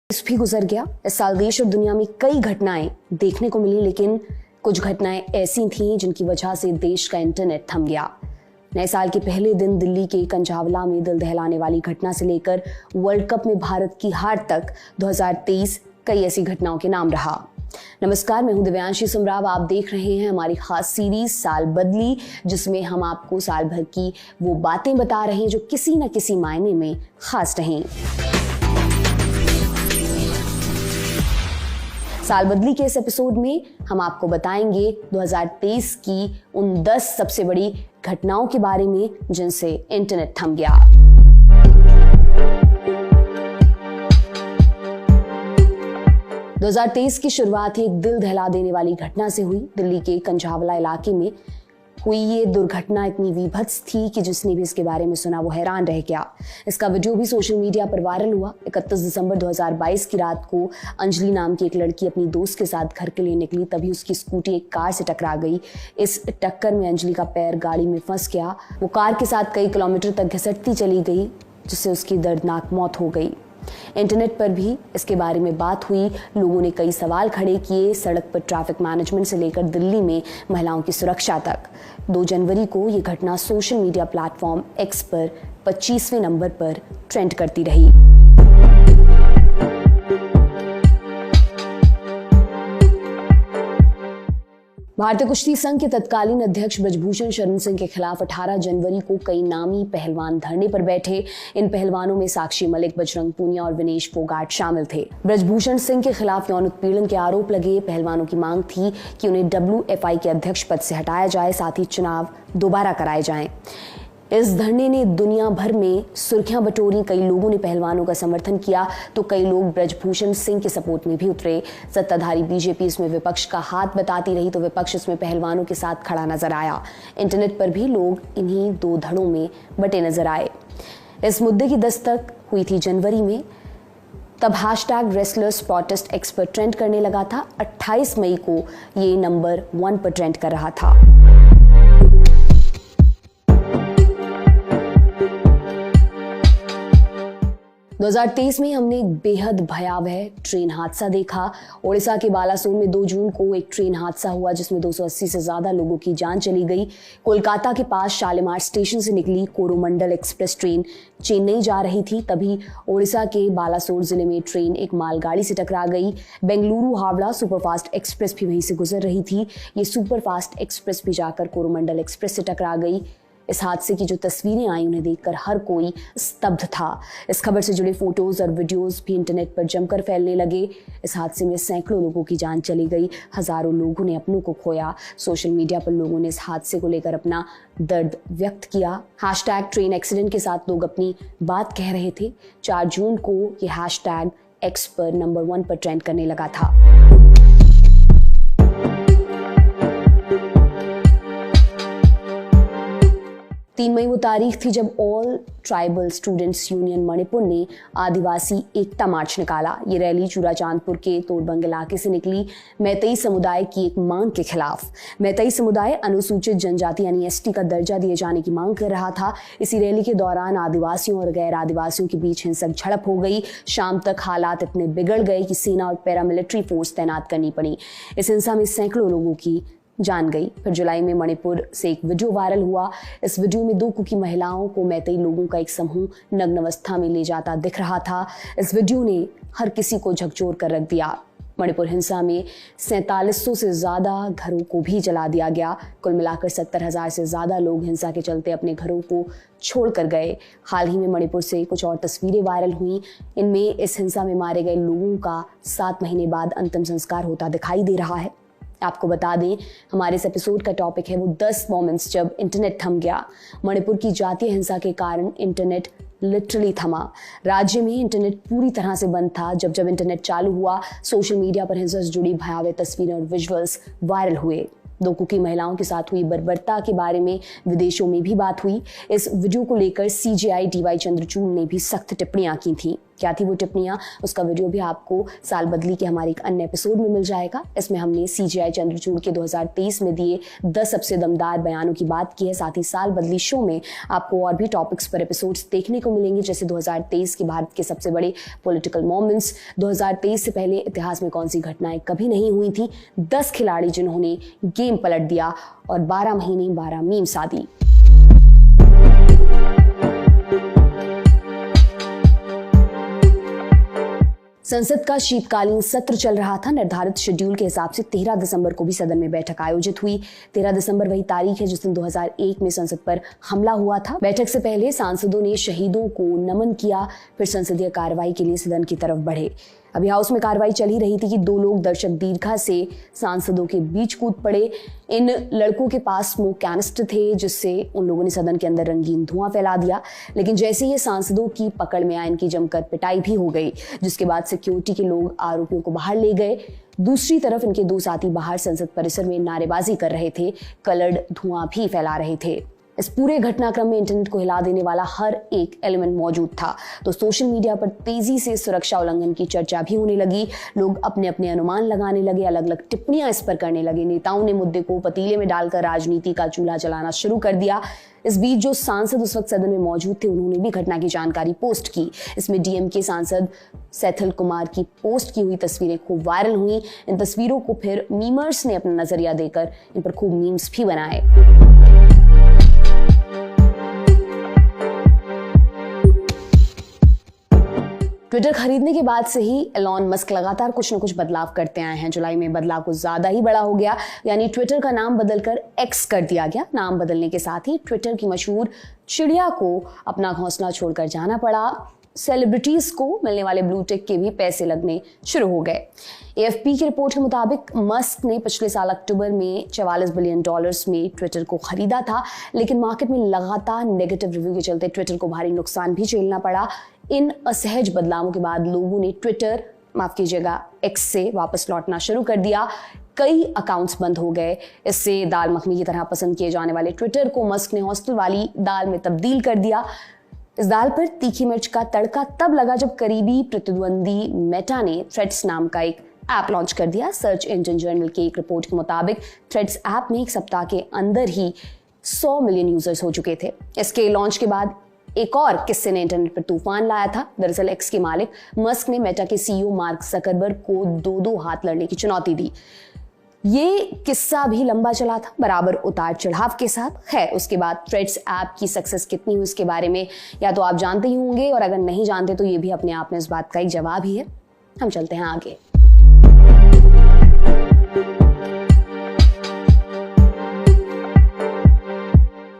इस भी गुजर गया। इस साल देश और दुनिया में कई घटनाएं देखने को मिली, लेकिन कुछ घटनाएं ऐसी थीं जिनकी वजह से देश का इंटरनेट थम गया। नए साल के पहले दिन दिल्ली के कंझावला में दिल दहलाने वाली घटना से लेकर वर्ल्ड कप में भारत की हार तक 2023 कई ऐसी घटनाओं के नाम रहा। नमस्कार, मैं हूं दिव्यांशी सुमराव। आप देख रहे हैं हमारी खास सीरीज साल बदली, जिसमें हम आपको साल भर की वो बातें बता रहे हैं जो किसी न किसी मायने में खास रहीं। साल बदली के इस एपिसोड में हम आपको बताएंगे 2023 की उन 10 सबसे बड़ी घटनाओं के बारे में जिनसे इंटरनेट थम गया। दो 2023 की शुरुआत एक दिल दहला देने वाली घटना से हुई। दिल्ली के कंझावला इलाके में हुई ये दुर्घटना इतनी विभत्स थी कि जिसने भी इसके बारे में सुना वो हैरान रह गया। इसका वीडियो भी सोशल मीडिया पर वायरल हुआ। 31 दिसंबर 2022 की रात को अंजलि नाम की एक लड़की अपनी दोस्त के साथ घर के लिए निकली, तभी उसकी स्कूटी एक कार से टकरा गई। इस टक्कर में अंजलि का पैर गाड़ी में फंस गया। वो कार के साथ कई किलोमीटर तक घिसटती चली गई, जिससे उसकी दर्दनाक मौत हो गई। इंटरनेट पर भी इसके बारे में बात हुई। लोगों ने कई सवाल खड़े किए, सड़क पर ट्रैफिक मैनेजमेंट से लेकर दिल्ली में महिलाओं की सुरक्षा तक। 2 जनवरी को ये घटना सोशल मीडिया प्लेटफॉर्म एक्स पर 25वें नंबर पर ट्रेंड करती रही। भारतीय कुश्ती संघ के तत्कालीन अध्यक्ष ब्रजभूषण शरण सिंह के खिलाफ 18 जनवरी को कई नामी पहलवान धरने पर बैठे। इन पहलवानों में साक्षी मलिक, बजरंग पूनिया और विनेश फोगाट शामिल थे। ब्रजभूषण सिंह के खिलाफ यौन उत्पीड़न के आरोप लगे। पहलवानों की मांग थी कि उन्हें WFI के अध्यक्ष पद से हटाया जाए, साथ ही चुनाव दोबारा कराए जाएं। इस धरने ने दुनिया भर में सुर्खियां बटोरी। कई लोगों ने पहलवानों का समर्थन किया तो कई लोग ब्रजभूषण सिंह के सपोर्ट में भी उतरे। सत्ताधारी बीजेपी इसमें विपक्ष का हाथ बताती रही तो विपक्ष इसमें पहलवानों के साथ खड़ा नजर आया। इंटरनेट पर भी लोग इन्हीं 2 धड़ों में बटे नजर आए। इस मुद्दे की दस्तक हुई थी जनवरी में। तब #रेसलर्स प्रोटेस्ट एक्स पर ट्रेंड करने लगा था। 28 मई को ये नंबर 1 पर ट्रेंड कर रहा था। दो 2023 में हमने एक बेहद भयावह ट्रेन हादसा देखा। ओडिशा के बालासोर में 2 जून को एक ट्रेन हादसा हुआ जिसमें 280 से ज्यादा लोगों की जान चली गई। कोलकाता के पास शालीमार स्टेशन से निकली कोरोमंडल एक्सप्रेस ट्रेन चेन्नई जा रही थी, तभी ओडिशा के बालासोर जिले में ट्रेन एक मालगाड़ी से टकरा गई। बेंगलुरु हावड़ा सुपरफास्ट एक्सप्रेस भी वहीं से गुजर रही थी। ये सुपरफास्ट एक्सप्रेस भी जाकर कोरोमंडल एक्सप्रेस से टकरा गई। इस हादसे की जो तस्वीरें आई उन्हें देखकर हर कोई स्तब्ध था। इस खबर से जुड़े फोटोज और वीडियोस भी इंटरनेट पर जमकर फैलने लगे। इस हादसे में सैकड़ों लोगों की जान चली गई, हजारों लोगों ने अपनों को खोया। सोशल मीडिया पर लोगों ने इस हादसे को लेकर अपना दर्द व्यक्त किया। #ट्रेन एक्सीडेंट के साथ लोग अपनी बात कह रहे थे। 4 जून को ये #X पर नंबर 1 पर ट्रेंड करने लगा था। 3 मई वो तारीख थी जब all tribal students union Manipur ने आदिवासी एकता मार्च निकाला। ये रैली चूड़ाचांदपुर के तोड़बंग इलाके से निकली। मैतेई समुदाय की एक मांग के खिलाफ। मैतेई समुदाय अनुसूचित जनजाति यानी ST का दर्जा दिए जाने की मांग कर रहा था। इसी रैली के दौरान आदिवासियों और गैर आदिवासियों के बीच हिंसक झड़प हो गई। शाम तक हालात इतने बिगड़ गए कि सेना और पैरामिलिट्री फोर्स तैनात करनी पड़ी। इस हिंसा में सैकड़ों लोगों की जान गई। फिर जुलाई में मणिपुर से एक वीडियो वायरल हुआ। इस वीडियो में 2 कुकी महिलाओं को मैतेई लोगों का एक समूह नग्न अवस्था में ले जाता दिख रहा था। इस वीडियो ने हर किसी को झकझोर कर रख दिया। मणिपुर हिंसा में 4700 से ज्यादा घरों को भी जला दिया गया। कुल मिलाकर 70,000 से ज्यादा लोग हिंसा के चलते अपने घरों को छोड़कर गए। हाल ही में मणिपुर से कुछ और तस्वीरें वायरल हुई। इनमें इस हिंसा में मारे गए लोगों का 7 महीने बाद अंतिम संस्कार होता दिखाई दे रहा है। आपको बता दें, हमारे इस एपिसोड का टॉपिक है वो 10 मोमेंट्स जब इंटरनेट थम गया। मणिपुर की जातीय हिंसा के कारण इंटरनेट लिटरली थमा। राज्य में इंटरनेट पूरी तरह से बंद था। जब इंटरनेट चालू हुआ, सोशल मीडिया पर हिंसा से जुड़ी भयावह तस्वीरें और विजुअल्स वायरल हुए। 2 कुकी महिलाओं के साथ हुई बर्बरता के बारे में विदेशों में भी बात हुई। इस वीडियो को लेकर CJI DY चंद्रचूड़ ने भी सख्त टिप्पणियां की थी। क्या थी वो टिप्पणियां, उसका वीडियो भी आपको साल बदली के हमारे एक अन्य एपिसोड में मिल जाएगा। इसमें हमने CGI चंद्रचूड़ के 2023 में दिए 10 सबसे दमदार बयानों की बात की है। साथ ही साल बदली शो में आपको और भी टॉपिक्स पर एपिसोड्स देखने को मिलेंगे, जैसे 2023 के भारत के सबसे बड़े पॉलिटिकल मोमेंट्स, 2023 से पहले इतिहास में कौन सी घटनाएं कभी नहीं हुई थी, 10 खिलाड़ी जिन्होंने गेम पलट दिया और 12 महीने 12 मीम्स आदि। संसद का शीतकालीन सत्र चल रहा था। निर्धारित शेड्यूल के हिसाब से 13 दिसंबर को भी सदन में बैठक आयोजित हुई। 13 दिसंबर वही तारीख है जिस दिन 2001 में संसद पर हमला हुआ था। बैठक से पहले सांसदों ने शहीदों को नमन किया, फिर संसदीय कार्रवाई के लिए सदन की तरफ बढ़े। अभी हाउस में कार्रवाई चल ही रही थी कि 2 लोग दर्शक दीर्घा से सांसदों के बीच कूद पड़े। इन लड़कों के पास स्मोक कैनिस्टर थे, जिससे उन लोगों ने सदन के अंदर रंगीन धुआं फैला दिया। लेकिन जैसे ही सांसदों की पकड़ में आए, इनकी जमकर पिटाई भी हो गई, जिसके बाद सिक्योरिटी के लोग आरोपियों को बाहर ले गए। दूसरी तरफ इनके 2 साथी बाहर संसद परिसर में नारेबाजी कर रहे थे, कलर्ड धुआं भी फैला रहे थे। इस पूरे घटनाक्रम में इंटरनेट को हिला देने वाला हर एक एलिमेंट मौजूद था। तो सोशल मीडिया पर तेजी से सुरक्षा उल्लंघन की चर्चा भी होने लगी। लोग अपने अपने अनुमान लगाने लगे, अलग अलग टिप्पणियां इस पर करने लगे। नेताओं ने मुद्दे को पतीले में डालकर राजनीति का चूल्हा जलाना शुरू कर दिया। इस बीच जो सांसद उस वक्त सदन में मौजूद थे, उन्होंने भी घटना की जानकारी पोस्ट की। इसमें DMK सांसद सेथिल कुमार की पोस्ट की हुई तस्वीरें खूब वायरल हुई। इन तस्वीरों को फिर मीमर्स ने अपना नजरिया देकर इन पर खूब मीम्स भी बनाए। ट्विटर खरीदने के बाद से ही एलॉन मस्क लगातार कुछ न कुछ बदलाव करते आए हैं। जुलाई में बदलाव कुछ ज्यादा ही बड़ा हो गया, यानी ट्विटर का नाम बदलकर X कर दिया गया। नाम बदलने के साथ ही ट्विटर की मशहूर चिड़िया को अपना घोंसला छोड़कर जाना पड़ा। सेलिब्रिटीज को मिलने वाले ब्लू टिक के भी पैसे लगने शुरू हो गए। AFP की रिपोर्ट के मुताबिक मस्क ने पिछले साल अक्टूबर में $44 बिलियन में ट्विटर को खरीदा था, लेकिन मार्केट में लगातार नेगेटिव रिव्यू के चलते ट्विटर को भारी नुकसान भी झेलना पड़ा। इन असहज बदलावों के बाद लोगों ने ट्विटर, माफ कीजिएगा, X से वापस लौटना शुरू कर दिया। कई अकाउंट्स बंद हो गए। इससे दाल मखनी की तरह पसंद किए जाने वाले ट्विटर को मस्क ने हॉस्टल वाली दाल में तब्दील कर दिया। इस दाल पर तीखी मिर्च का तड़का तब लगा जब करीबी प्रतिद्वंदी मेटा ने थ्रेड्स नाम का एक ऐप लॉन्च कर दिया। सर्च इंजन जर्नल की एक रिपोर्ट के मुताबिक थ्रेड्स ऐप में एक सप्ताह के अंदर ही 100 मिलियन यूजर्स हो चुके थे। इसके लॉन्च के बाद एक और किस्से ने इंटरनेट पर तूफान लाया था। दरअसल X के मालिक मस्क ने मेटा के CEO मार्क जकरबर्ग को 2-2 हाथ लड़ने की चुनौती दी। ये किस्सा भी लंबा चला था, बराबर उतार चढ़ाव के साथ। खैर, उसके बाद थ्रेड्स ऐप की सक्सेस कितनी हुई इसके बारे में या तो आप जानते ही होंगे, और अगर नहीं जानते तो ये भी अपने आप में इस बात का एक जवाब ही है। हम चलते हैं आगे।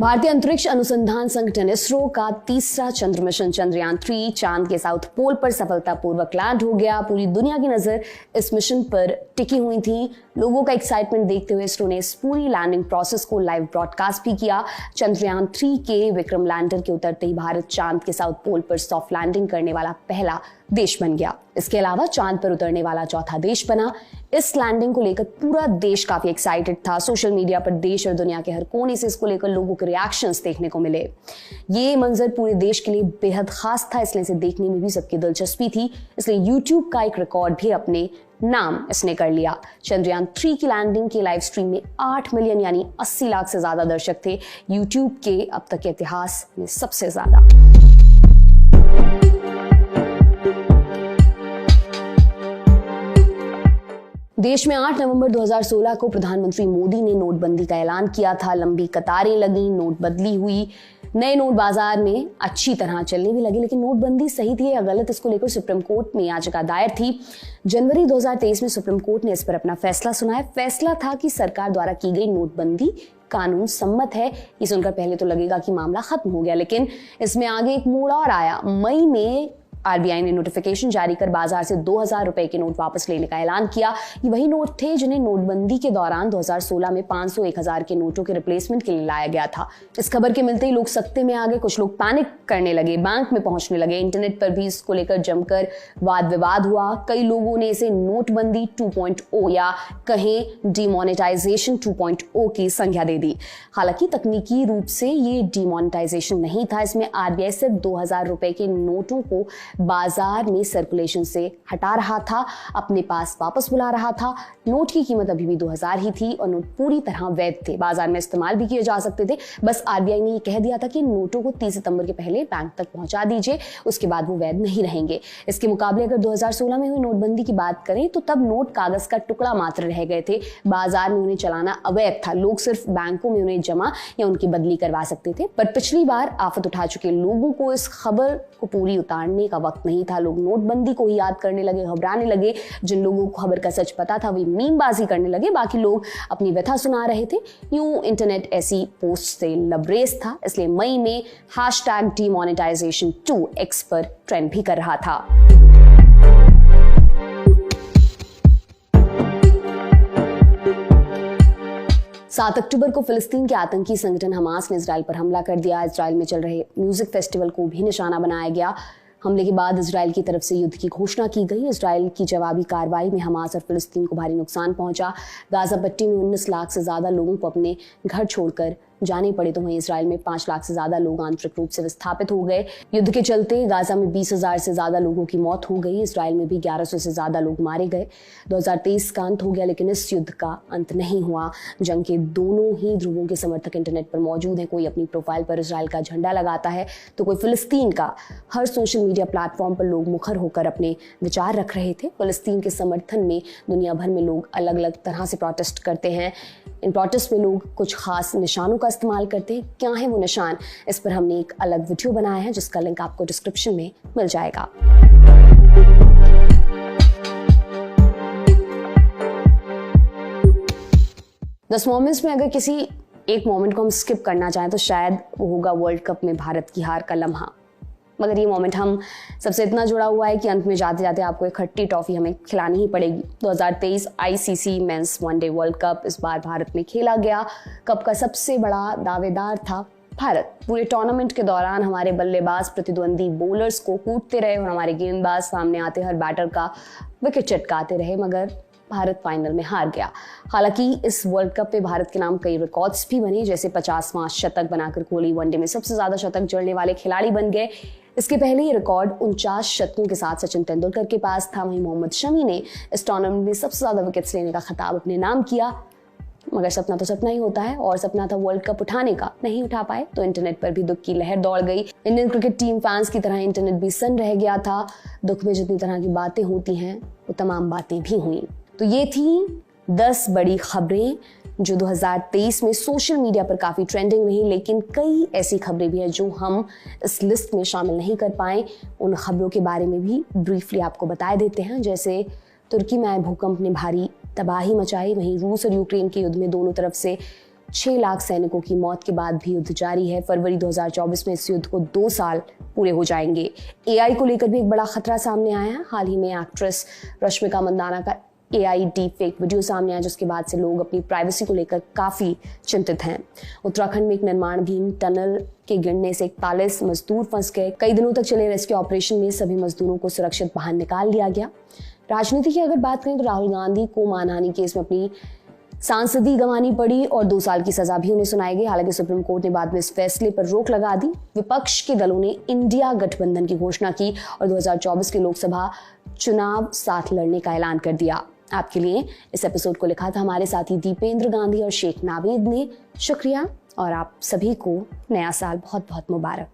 भारतीय अंतरिक्ष अनुसंधान संगठन इसरो का तीसरा चंद्र मिशन चंद्रयान-3 चांद के साउथ पोल पर सफलतापूर्वक लैंड हो गया। पूरी दुनिया की नजर इस मिशन पर टिकी हुई थी। लोगों का एक्साइटमेंट देखते हुए इसरो ने इस पूरी लैंडिंग प्रोसेस को लाइव ब्रॉडकास्ट भी किया। चंद्रयान-3 के विक्रम लैंडर के उतरते ही भारत चांद के साउथ पोल पर सॉफ्ट लैंडिंग करने वाला पहला देश बन गया। इसके अलावा चांद पर उतरने वाला चौथा देश बना। इस लैंडिंग को लेकर पूरा देश काफी एक्साइटेड था। सोशल मीडिया पर देश और दुनिया के हर कोने से इसको लेकर लोगों के रिएक्शंस देखने को मिले। ये मंजर पूरे देश के लिए बेहद खास था, इसलिए इसे देखने में भी सबकी दिलचस्पी थी। इसलिए YouTube का एक रिकॉर्ड भी अपने नाम इसने कर लिया। चंद्रयान-3 की लैंडिंग के लाइव स्ट्रीम में 8 मिलियन यानी 80 लाख से ज्यादा दर्शक थे। YouTube के अब तक के इतिहास में सबसे ज्यादा। देश में 8 नवंबर 2016 को प्रधानमंत्री मोदी ने नोटबंदी का ऐलान किया था। लंबी कतारें लगी, नोट बदली हुई, नए नोट बाजार में अच्छी तरह चलने भी लगे। लेकिन नोटबंदी सही थी या गलत, इसको लेकर सुप्रीम कोर्ट में याचिका दायर थी। जनवरी 2023 में सुप्रीम कोर्ट ने इस पर अपना फैसला सुनाया। फैसला था कि सरकार द्वारा की गई नोटबंदी कानून सम्मत है। ये सुनकर पहले तो लगेगा कि मामला खत्म हो गया, लेकिन इसमें आगे एक मोड़ और आया। मई में RBI ने नोटिफिकेशन जारी कर बाजार से 2000 रुपए के नोट वापस लेने का ऐलान किया। ये वही नोट थे जिन्हें नोटबंदी के दौरान 2016 में 500, 1000 के नोटों के रिप्लेसमेंट के लिए लाया गया था। इस खबर के मिलते ही लोग सख्ते में आ गए। कुछ लोग पैनिक करने लगे, बैंक में पहुंचने लगे। इंटरनेट पर भी इसको लेकर जमकर वाद विवाद हुआ। कई लोगों ने इसे नोटबंदी 2.0 या कहें डिमोनेटाइजेशन 2.0 की संज्ञा दे दी। हालांकि तकनीकी रूप से ये डिमोनेटाइजेशन नहीं था। इसमें RBI सिर्फ 2000 रुपए के नोटों को बाजार में सर्कुलेशन से हटा रहा था, अपने पास वापस बुला रहा था। नोट की कीमत अभी भी 2000 ही थी और नोट पूरी तरह वैध थे, बाजार में इस्तेमाल भी किए जा सकते थे। बस आरबीआई ने ये कह दिया था कि नोटों को 30 सितंबर के पहले बैंक तक पहुंचा दीजिए, उसके बाद वो वैध नहीं रहेंगे। इसके मुकाबले अगर 2016 में हुई नोटबंदी की बात करें तो तब नोट कागज का टुकड़ा मात्र रह गए थे, बाजार में उन्हें चलाना अवैध था, लोग सिर्फ बैंकों में उन्हें जमा या उनकी बदली करवा सकते थे। पर पिछली बार आफत उठा चुके लोगों को इस खबर को पूरी उतारने का वक्त नहीं था। लोग नोटबंदी को ही याद करने लगे, घबराने लगे। जिन लोगों को खबर का सच पता था वे मीमबाजी करने लगे, बाकी लोग अपनी व्यथा सुना रहे थे। यूं इंटरनेट ऐसी पोस्ट से लबरेज था, इसलिए मई में #demonetization2 X पर ट्रेंड भी कर रहा था। 7 अक्टूबर को फिलिस्तीन के आतंकी संगठन हमास ने इजराइल पर हमला कर दिया। इजराइल में चल रहे म्यूजिक फेस्टिवल को भी निशाना बनाया गया। हमले के बाद इजराइल की तरफ से युद्ध की घोषणा की गई। इजराइल की जवाबी कार्रवाई में हमास और फिलिस्तीन को भारी नुकसान पहुंचा। गाजा पट्टी में 19 लाख से ज्यादा लोगों को अपने घर छोड़कर जाने पड़े, तो वहीं इजराइल में 5 लाख से ज्यादा लोग आंतरिक रूप से विस्थापित हो गए। युद्ध के चलते गाजा में 20,000 से ज्यादा लोगों की मौत हो गई। इजराइल में भी 1100 से ज्यादा लोग मारे गए। 2023 का अंत हो गया, लेकिन इस युद्ध का अंत नहीं हुआ। जंग के दोनों ही ध्रुवों के समर्थक इंटरनेट पर मौजूद हैं। कोई अपनी प्रोफाइल पर इजराइल का झंडा लगाता है तो कोई फिलिस्तीन का। हर सोशल मीडिया प्लेटफॉर्म पर लोग मुखर होकर अपने विचार रख रहे थे। फिलिस्तीन के समर्थन में दुनिया भर में लोग अलग अलग तरह से प्रोटेस्ट करते हैं। इन प्रोटेस्ट में लोग कुछ खास निशानों का इस्तेमाल करते हैं। क्या है वो निशान, इस पर हमने एक अलग वीडियो बनाया है जिसका लिंक आपको डिस्क्रिप्शन में मिल जाएगा। दस मोमेंट्स में अगर किसी एक मोमेंट को हम स्किप करना चाहें तो शायद वो होगा वर्ल्ड कप में भारत की हार का लम्हा। मगर ये मोमेंट हम सबसे इतना जुड़ा हुआ है कि अंत में जाते जाते आपको एक खट्टी टॉफी हमें खिलानी ही पड़ेगी। 2023 ICC men's one day world cup इस बार भारत में खेला गया। कप का सबसे बड़ा दावेदार था भारत। पूरे टूर्नामेंट के दौरान हमारे बल्लेबाज प्रतिद्वंदी बॉलर्स को कूटते रहे और हमारे गेंदबाज सामने आते हर बैटर का विकेट चटकाते रहे, मगर भारत फाइनल में हार गया। हालांकि इस वर्ल्ड कप पे भारत के नाम कई रिकॉर्ड्स भी बने, जैसे 50वां शतक बनाकर कोहली वनडे में सबसे ज्यादा शतक जड़ने वाले खिलाड़ी बन गए। इसके पहले ये रिकॉर्ड 49 शतकों के साथ सचिन तेंदुलकर के पास था। वहीं मोहम्मद शमी ने इस टूर्नामेंट में सबसे ज्यादा विकेट्स लेने का खिताब अपने नाम किया। मगर सपना तो सपना ही होता है, और सपना था वर्ल्ड कप उठाने का, नहीं उठा पाए तो इंटरनेट पर भी दुख की लहर दौड़ गई। इंडियन क्रिकेट टीम फैंस की तरह इंटरनेट भी सन्न रह गया था। दुख में जितनी तरह की बातें होती हैं वो तमाम बातें भी हुई। तो ये थी 10 बड़ी खबरें जो 2023 में सोशल मीडिया पर काफ़ी ट्रेंडिंग रही, लेकिन कई ऐसी खबरें भी हैं जो हम इस लिस्ट में शामिल नहीं कर पाए। उन खबरों के बारे में भी ब्रीफली आपको बता देते हैं। जैसे तुर्की में आए भूकंप ने भारी तबाही मचाई। वहीं रूस और यूक्रेन के युद्ध में दोनों तरफ से 6 लाख सैनिकों की मौत के बाद भी युद्ध जारी है। फरवरी 2024 में इस युद्ध को 2 साल पूरे हो जाएंगे। एआई को लेकर भी एक बड़ा खतरा सामने आया है। हाल ही में एक्ट्रेस रश्मिका मंदाना का AI डीप फेक वीडियो सामने आया, जिसके बाद से लोग अपनी प्राइवेसी को लेकर काफी चिंतित हैं। उत्तराखंड में एक निर्माणधीन टनल के गिरने से 41 मजदूर फंस गए। कई दिनों तक चले रेस्क्यू ऑपरेशन में सभी मजदूरों को सुरक्षित बाहर निकाल लिया गया। राजनीति की अगर बात करें तो राहुल गांधी को मानहानि केस में अपनी सांसदी गंवानी पड़ी और 2 साल की सजा भी उन्हें सुनाई गई। हालांकि सुप्रीम कोर्ट ने बाद में इस फैसले पर रोक लगा दी। विपक्ष के दलों ने इंडिया गठबंधन की घोषणा की और 2024 के लोकसभा चुनाव साथ लड़ने का ऐलान कर दिया। आपके लिए इस एपिसोड को लिखा था हमारे साथी दीपेंद्र गांधी और शेख नावेद ने। शुक्रिया, और आप सभी को नया साल बहुत बहुत मुबारक।